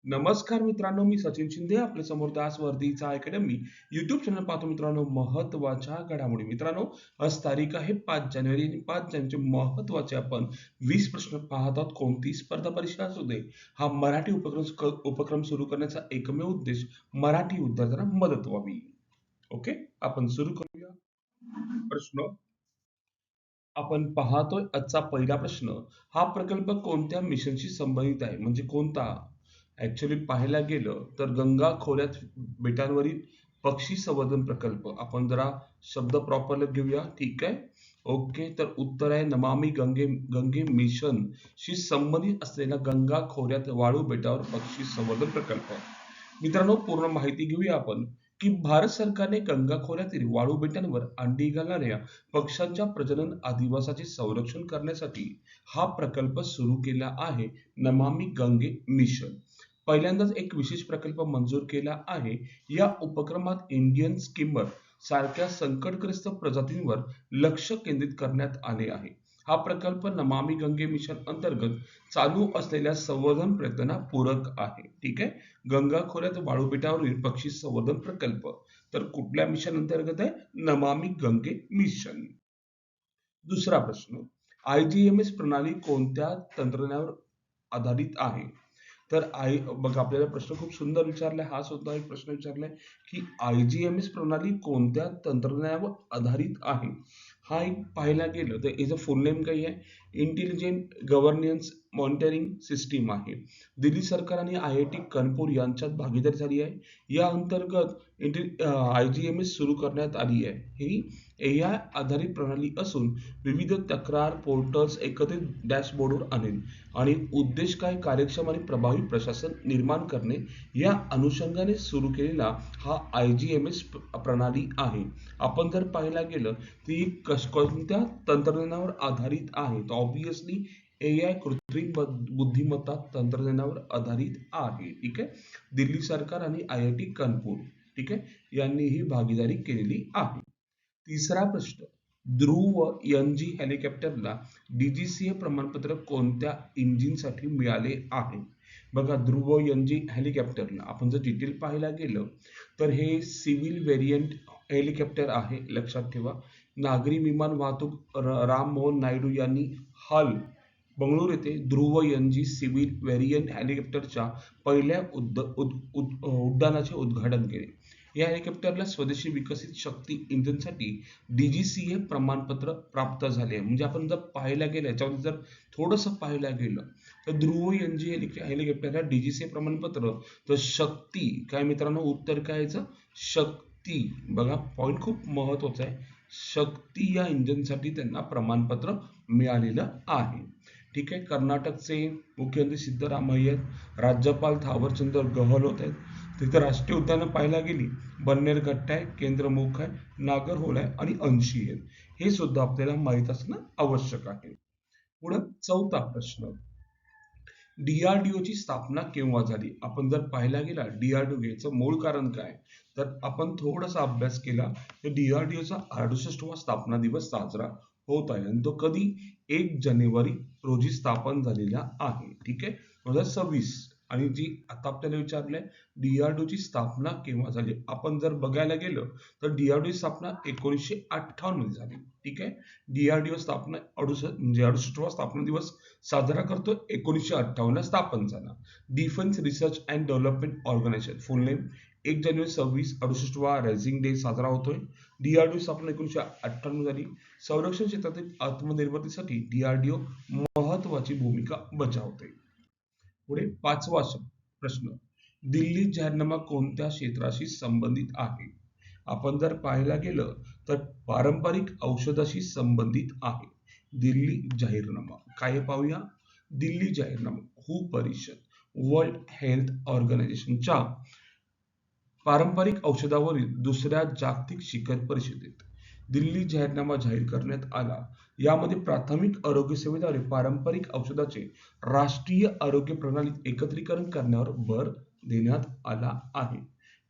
नमस्कार मित्रांनो, मी सचिन शिंदे आपल्या समोर दास वर्दीचा अकॅडमी युट्यूब चॅनल पाहतो. मित्रांनो, महत्त्वाच्या घडामोडी. मित्रांनो, आज तारीख आहे 5 जानेवारी आणि 5 जानेवारीचे महत्त्वाचे आपण 20 प्रश्न पाहत आहोत. कोणती स्पर्धा परीक्षा असू दे, हा मराठी उपक्रम सुरू करण्याचा एकमेव उद्देश मराठी विद्यार्थ्यांना मदत व्हावी. ओके, आपण सुरू करूया. प्रश्न आपण पाहतोय आजचा पहिला प्रश्न. हा प्रकल्प कोणत्या मिशनशी संबंधित आहे? म्हणजे कोणता? ऍक्च्युली पाहायला गेलं तर गंगा खोऱ्यात बेटांवरील पक्षी संवर्धन प्रकल्प. आपण जरा शब्द प्रॉपरली घेऊया. ठीक आहे. ओके, तर उत्तर आहे नमामि गंगे गंगे मिशन शी संबंधित असलेला गंगा खोऱ्यात वाळू बेटावर पक्षी संवर्धन प्रकल्प. मित्रांनो, पूर्ण माहिती घेऊया आपण की भारत सरकारने गंगा खोऱ्यातील वाळू बेटांवर अंडी घालणाऱ्या पक्ष्यांच्या प्रजनन अधिवासाचे संरक्षण करण्यासाठी हा प्रकल्प सुरू केला आहे. नमामि गंगे मिशन पहिल्यांदाच एक विशेष प्रकल्प मंजूर केला आहे. या उपक्रमात इंडियन स्किमर सारख्या संकटग्रस्त प्रजातींवर लक्ष केंद्रित करण्यात आले आहे. हा प्रकल्प नमामि गंगे मिशन अंतर्गत चालू असलेल्या संवर्धन प्रयत्नांना पूरक आहे. ठीक आहे. गंगा खोऱ्यात वाळू बेटावरील पक्षी संवर्धन प्रकल्प तर कुठल्या मिशन अंतर्गत आहे? नमामि गंगे मिशन. दुसरा प्रश्न, IGMS प्रणाली कोणत्या तंत्रज्ञानावर आधारित आहे? तर बघा, आपल्याला प्रश्न खूप सुंदर विचारलाय. हा सुद्धा एक प्रश्न विचारलाय की IGMS प्रणाली कोणत्या तंत्रज्ञानावर आधारित आहे. हा एक पाहायला गेलं तर याचं फुल नेम काय आहे? इंटेलिजंट गव्हर्नन्स मॉनिटरिंग सिस्टीम आहे. दिल्ली सरकार आणि IIT कानपूर यांच्यात भागीदारी झाली आहे. या अंतर्गत IGMS सुरू करण्यात आली आहे. ही AI आधारित प्रणाली असून विविध तक्रार पोर्टल्स एकत्रित डॅशबोर्डवर आणेल आणि उद्देश काय? कार्यक्षम आणि प्रभावी प्रशासन निर्माण करणे. या अनुषंगाने सुरू केलेला हा IGMS प्रणाली आहे. आपण जर पाहायला गेलं ती कोणत्या तंत्रज्ञानावर आधारित आहे? तर ऑब्विसली AI कृत्रिम बुद्धिमत्ता तंत्रज्ञानावर आधारित आहे. ठीक आहे. दिल्ली सरकार आणि IIT कानपूर, ठीक आहे, यांनी ही भागीदारी केलेली आहे. तिसरा प्रश्न, ध्रुव NG हेलिकॉप्टरला DGCA प्रमाणपत्र कोणत्या इंजिनसाठी मिळाले आहे? बघा, ध्रुव NG हेलिकॉप्टरला आपण जर डिटेल पाहायला गेलं तर हे सिव्हिल व्हेरियंट हेलिकॉप्टर आहे. लक्षात ठेवा. नागरी विमान वाहतूक राम मोहन नायडू यांनी हाल बंगळुरू येथे ध्रुव NG सिव्हिल व्हेरियंट हेलिकॉप्टरच्या पहिल्या उड्डाणाचे उद्घाटन केले. या हेलिकॉप्टरला स्वदेशी विकसित शक्ती इंजिनसाठी DGCA प्रमाणपत्र प्राप्त झाले. म्हणजे आपण जर पाहायला गेलं, याच्यामध्ये जर थोडंसं पाहायला गेलं तर ध्रुव NG हेलिकॉप्टरला DGCA प्रमाणपत्र, तर शक्ती काय मित्रांनो? उत्तर काय याचं? शक्ती. बघा, पॉईंट खूप महत्वाचा आहे. शक्ती या इंजिनसाठी त्यांना प्रमाणपत्र मिळालेलं आहे. ठीक आहे. कर्नाटकचे मुख्यमंत्री सिद्धरामय्या आहेत. राज्यपाल थावरचंद गहलोत आहेत. तिथे राष्ट्रीय उद्यानं पाहायला गेली, बन्नेरघट्टा आहे, केंद्रमुख आहे, नागरहोल आहे आणि अंशी आहे. हे सुद्धा आपल्याला माहित असणं आवश्यक आहे. पुढे चौथा प्रश्न, DRDO ची स्थापना केव्हा झाली? आपण जर पाहायला गेला DRDO याचं मूळ कारण काय, तर आपण थोडासा अभ्यास केला तर DRDO चा 68वा स्थापना दिवस साजरा होत आहे आणि तो कधी? 1 जानेवारी रोजी स्थापन झालेला आहे. ठीक आहे. 2026. आणि जी आता आपल्याला विचारलंय DRDO ची स्थापना केव्हा झाली? आपण जर बघायला गेलं तर DRDO ची स्थापना 1958 मध्ये झाली. ठीक आहे. DRDO स्थापना 68वा स्थापना दिवस साजरा करतो 1958 स्थापन झाला. Defence research and development organisation, full name 1 जानेवारी 68वा रायझिंग डे साजरा होतोय. DRDO स्थापना 1958 झाली. संरक्षण क्षेत्रातील आत्मनिर्भरतेसाठी DRDO महत्वाची भूमिका बजावते. पुढे पाचवा प्रश्न, दिल्ली जाहीरनामा कोणत्या क्षेत्राशी संबंधित आहे? आपण जर पाहायला गेलं तर पारंपरिक औषधाशी संबंधित आहे. दिल्ली जाहीरनामा काय पाहूया? दिल्ली जाहीरनामा हू परिषद, वर्ल्ड हेल्थ ऑर्गनायझेशनच्या पारंपरिक औषधावरील दुसऱ्या जागतिक शिखर परिषदेत दिल्ली जाहीरनामा जाहीर करण्यात आला. यामध्ये प्राथमिक आरोग्य सेवेद्वारे पारंपरिक औषधाचे राष्ट्रीय आरोग्य प्रणालीत एकत्रीकरण करण्यावर भर देण्यात आला आहे.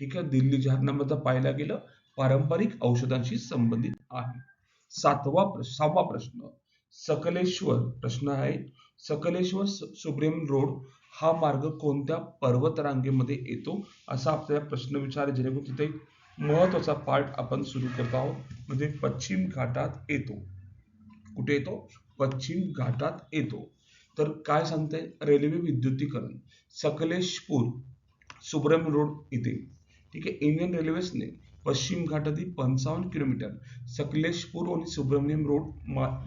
ठीक आहे. दिल्ली जाहीरनामा पाहायला गेलं पारंपरिक औषधांशी संबंधित आहे. सहावा प्रश्न, सकलेश्वर प्रश्न आहे. सकलेश्वर सुब्रमण्यम रोड हा मार्ग कोणत्या पर्वतरांगेमध्ये येतो असा आपल्याला प्रश्न विचार, जेणेकरून तिथे एक महत्वाचा पार्ट आपण सुरू करत आहोत, म्हणजे पश्चिम घाटात येतो. कुठे येतो? पश्चिम घाटात येतो. तर काय सांगते, रेल्वे विद्युतीकरण सकलेशपूर सुब्रम रोड इथे, ठीक आहे. इंडियन रेल्वेजने पश्चिम घाटातील 55 किलोमीटर सकलेशपूर आणि सुब्रमण्यम रोड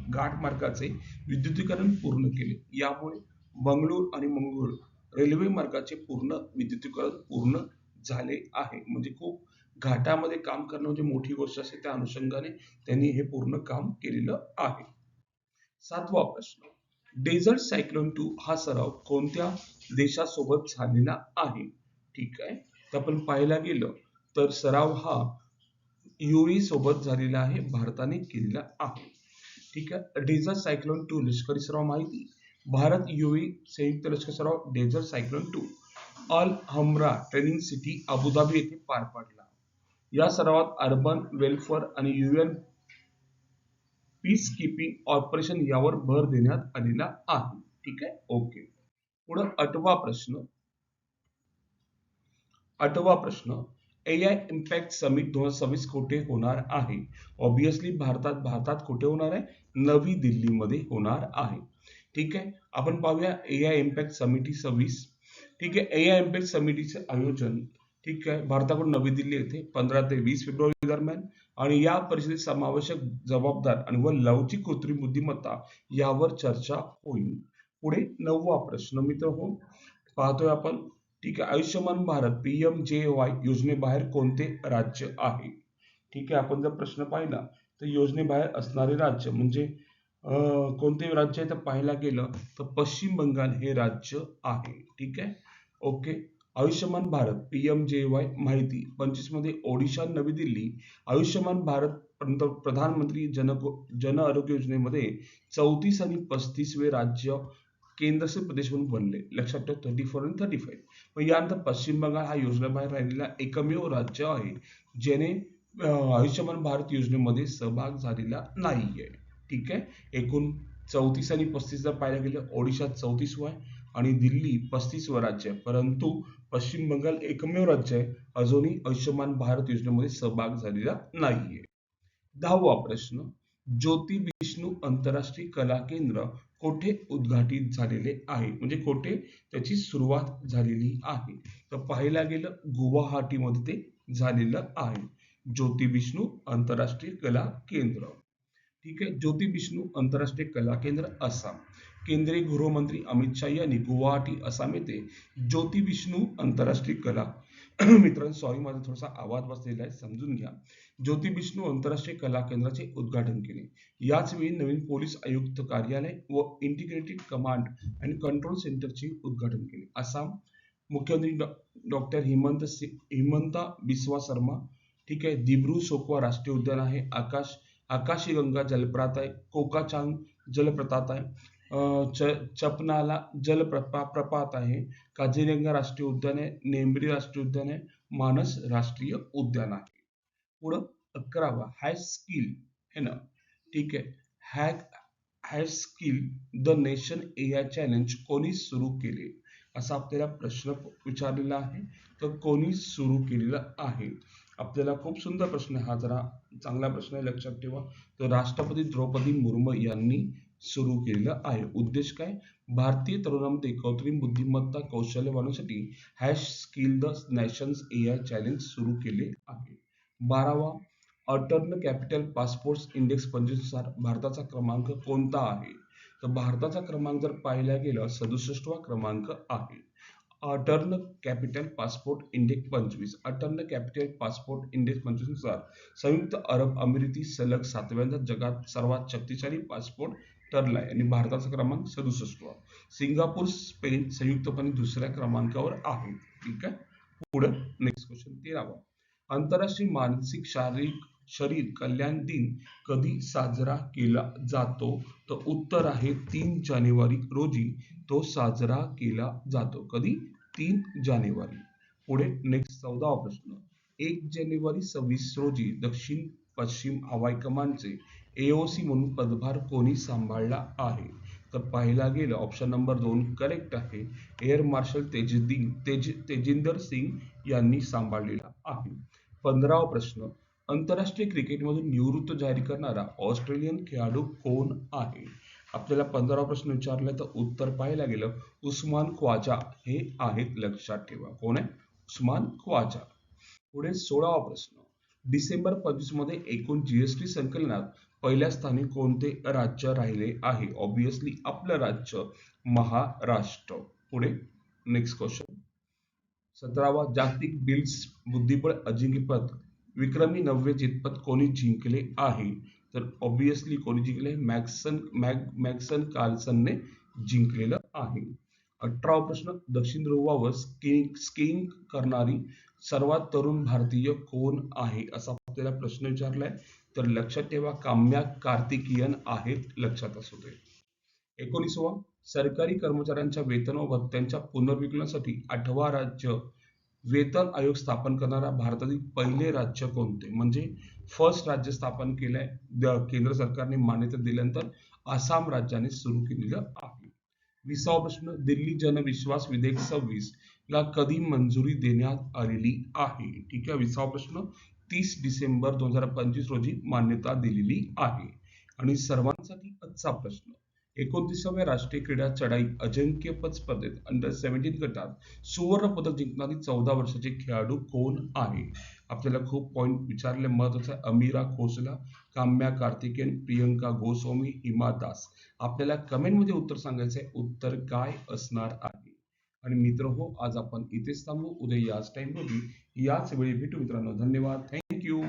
घाट मार्गाचे विद्युतीकरण पूर्ण केले. यामुळे बंगळूर आणि मंगळूर रेल्वे मार्गाचे विद्युतीकरण पूर्ण झाले आहे. म्हणजे खूप घाटामध्ये काम करणं म्हणजे मोठी गोष्ट असते, त्या अनुषंगाने त्यांनी हे पूर्ण काम केलेलं आहे. 7वा प्रश्न, डेझर्ट सायक्लोन 2 हा सराव कोणत्या देशासोबत झालेला आहे? ठीक आहे. तर आपण पाहायला गेलं तर सराव हा UAE सोबत झालेला आहे, भारताने केलेला आहे. ठीक आहे. डेझर्ट सायक्लोन 2 लष्करी सराव माहिती. भारत UAE संयुक्त लष्करी सराव डेझर्ट सायक्लोन 2 अल हमरा ट्रेनिंग सिटी अबुधाबी येथे पार पडला. या सरावात अर्बन वेलफेअर आणि UN पीस कीपिंग ऑपरेशन यावर भर देण्यात आलेला आहे. ठीक आहे. ओके. पुढे आठवा प्रश्न, AI इम्पॅक्ट समिट 2026 कुठे होणार आहे? ऑब्विसली भारतात कुठे होणार आहे? नवी दिल्लीमध्ये होणार आहे. ठीक आहे. आपण पाहूया AI इम्पॅक्ट समिटी 26. ठीक आहे. AI इम्पॅक्ट समिटीचे आयोजन, ठीक आहे, भारताकडून नवी दिल्ली येथे 15 ते 20 फेब्रुवारी दरम्यान, आणि या परिषदेत समावेशक, जबाबदार आणि व लवचिक कृत्रिम बुद्धिमत्ता यावर चर्चा होईल. पुढे 9वा प्रश्न मित्र हो, पाहतोय आपण. ठीक आहे. आयुष्यमान भारत PMJY योजनेबाहेर कोणते राज्य आहे? ठीक आहे. आपण जर प्रश्न पाहिला तर योजनेबाहेर असणारे राज्य म्हणजे कोणते राज्य आहे तर पाहायला गेलं तर पश्चिम बंगाल हे राज्य आहे. ठीक आहे. ओके. आयुष्यमान भारत PMJY माहिती 25 मध्ये ओडिशा, नवी दिल्ली आयुष्यमान भारत प्रधानमंत्री जन आरोग्य योजनेमध्ये 34 आणि 35वे राज्य केंद्रशासित प्रदेश म्हणून बनले. लक्षात ठेव, 34 आणि 35. मग यानंतर पश्चिम बंगाल हा योजनेबाहेर राहिलेला एकमेव राज्य आहे ज्याने आयुष्यमान भारत योजनेमध्ये सहभाग झालेला नाहीये. ठीक आहे. एकूण 34 आणि 35 जर पाहायला गेलं, ओडिशा 34वा आहे आणि दिल्ली 35वं राज्य आहे, परंतु पश्चिम बंगाल एकमेव राज्य आहे अजूनही आयुष्यमान भारत योजनेमध्ये सहभाग झालेला नाहीये. 10वा प्रश्न, ज्योती विष्णू आंतरराष्ट्रीय कला केंद्र कोठे उद्घाटित झालेले आहे? म्हणजे कोठे त्याची सुरुवात झालेली आहे? तर पाहायला गेलं गुवाहाटीमध्ये ते झालेलं आहे. ज्योती विष्णू आंतरराष्ट्रीय कला केंद्र. ठीक आहे. ज्योती विष्णू आंतरराष्ट्रीय कला केंद्र आसाम. केंद्रीय गृहमंत्री अमित शाह यांनी गुवाहाटी आसाम येथे ज्योती विष्णू आंतरराष्ट्रीय कला मित्रांनो सॉरी, माझा थोडासा आवाज बसलेला आहे, समजून घ्या. ज्योती विष्णू आंतरराष्ट्रीय कला केंद्राचे उद्घाटन केले. याच वेळी नवीन पोलीस आयुक्त कार्यालय व इंटिग्रेटेड कमांड अँड कंट्रोल सेंटरचे उद्घाटन केले. आसाम मुख्यमंत्री डॉक्टर हिमंता बिस्वा शर्मा. ठीक आहे. दिब्रू सोकवा राष्ट्रीय उद्यान आहे. आकाशीगंगा जलप्रपात आहे. कोकाचांग जलप्रपात आहे. चपनाला जलप्रपात आहे. काझीरंगा राष्ट्रीय उद्यान आहे. नेमरी राष्ट्रीय उद्यान आहे. मानस राष्ट्रीय उद्यान आहे. पुढं 11वा हॅश स्किल है ना. ठीक आहे. Hash skill the nation AI challenge कोणी सुरू केले असा आपल्याला प्रश्न विचारलेला आहे. तर कोणी सुरू केलेला आहे? आपल्याला खूप सुंदर प्रश्न हा, जरा चांगला प्रश्न आहे, लक्षात ठेवा. तर राष्ट्रपती द्रौपदी मुर्मू यांनी सुरू केलेलं आहे. उद्देश काय? भारतीय तरुणांमध्ये कृत्रिम बुद्धिमत्ता कौशल्य वाढवण्यासाठी hash skill the nations AI challenge सुरू केले आहे. 12वा अटर्न कॅपिटल पासपोर्ट इंडेक्स 25 नुसार भारताचा क्रमांक कोणता आहे? तर भारताचा क्रमांक जर पाहायला गेलं 67वा क्रमांक आहे. अटर्न कॅपिटल पासपोर्ट इंडेक्स 25. अटर्न कॅपिटल पासपोर्ट इंडेक्स 25 नुसार संयुक्त अरब अमिराती सलग 7व्यांदा जगात सर्वात शक्तिशाली पासपोर्ट ठरलाय आणि भारताचा क्रमांक 67वा. सिंगापूर, स्पेन संयुक्तपणे दुसऱ्या क्रमांकावर आहे. ठीक आहे. पुढे नेक्स्ट क्वेश्चन 13वा. आंतरराष्ट्रीय मानसिक शारीरिक शरीर कल्याण दिन कधी साजरा केला जातो? तर उत्तर आहे 3 जानेवारी रोजी तो साजरा केला जातो. कधी? 3 जानेवारी. पुढे नेक्स्ट 14वा प्रश्न. 1 जानेवारी 26 रोजी दक्षिण पश्चिम हवाई कमांडचे AOC म्हणून पदभार कोणी सांभाळला आहे? तर पाहिला गेलं ऑप्शन नंबर 2 करेक्ट आहे. एअर मार्शल तेजिंदर सिंग यांनी सांभाळलेला आहे. 15वा प्रश्न, आंतरराष्ट्रीय क्रिकेटमधून निवृत्त जाहीर करणारा ऑस्ट्रेलियन खेळाडू कोण आहे? आपल्याला 15वा प्रश्न विचारला तर उत्तर पाहायला गेलं उस्मान ख्वाजा हे आहेत, लक्षात ठेवा. कोण आहे? उस्मान ख्वाजा. पुढे 16वा प्रश्न, डिसेंबर 25 मध्ये एकूण जीएसटी संकलनात पहिल्या स्थानी कोणते राज्य राहिले आहे? ऑब्विसली आपलं राज्य महाराष्ट्र. पुढे नेक्स्ट क्वेश्चन, 17वा, जागतिक बिल्स बुद्धिबळ अजिंक्यपद विक्रमी 9वे जेतपद कोणी जिंकले आहे? तर ऑब्विसली कोणी जिंकले? मॅग्सन कार्लसनने जिंकलेलं आहे. 18वा प्रश्न, दक्षिण ध्रुवावर स्कीइंग करणारी सर्वात तरुण भारतीय कोण आहे? असा आपल्याला प्रश्न विचारलाय. तर लक्षात ठेवा काम्या कार्तिकेयन आहेत, लक्षात असू दे. 19वा, सरकारी कर्मचाऱ्यांच्या वेतन व भत्त्यांच्या पुनर्विकलनासाठी 8वा राज्य वेतन आयोग स्थापन करणारा भारतातील पहिले राज्य कोणते? म्हणजे फर्स्ट राज्य स्थापन केलंय केंद्र सरकारने मान्यता दिल्यानंतर आसाम राज्याने सुरू केलेलं आहे. 20वा प्रश्न, दिल्ली जनविश्वास विधेयक 26 ला कधी मंजुरी देण्यात आलेली आहे? ठीक आहे. 20वा प्रश्न 30 डिसेंबर 2025 रोजी मान्यता दिलेली आहे. आणि सर्वांसाठी आजचा प्रश्न, 29व्या राष्ट्रीय क्रीडा चढाई अजिंक्यपद स्पर्धेत अंडर 17 गटात सुवर्ण पदक जिंकणारी 14 वर्षाची खेळाडू कोण आहे? आपल्याला खूप पॉइंट विचारले, महत्वाचं आहे. अमीरा खोसला, काम्या कार्तिकेयन, प्रियंका गोस्वामी, हिमा दास. आपल्याला कमेंटमध्ये उत्तर सांगायचं आहे, उत्तर काय असणार आहे. आणि मित्र हो, आज आपण इथेच थांबू. उद्या याच टाइम याच वेळी भेटू मित्रांनो. धन्यवाद. थँक्यू.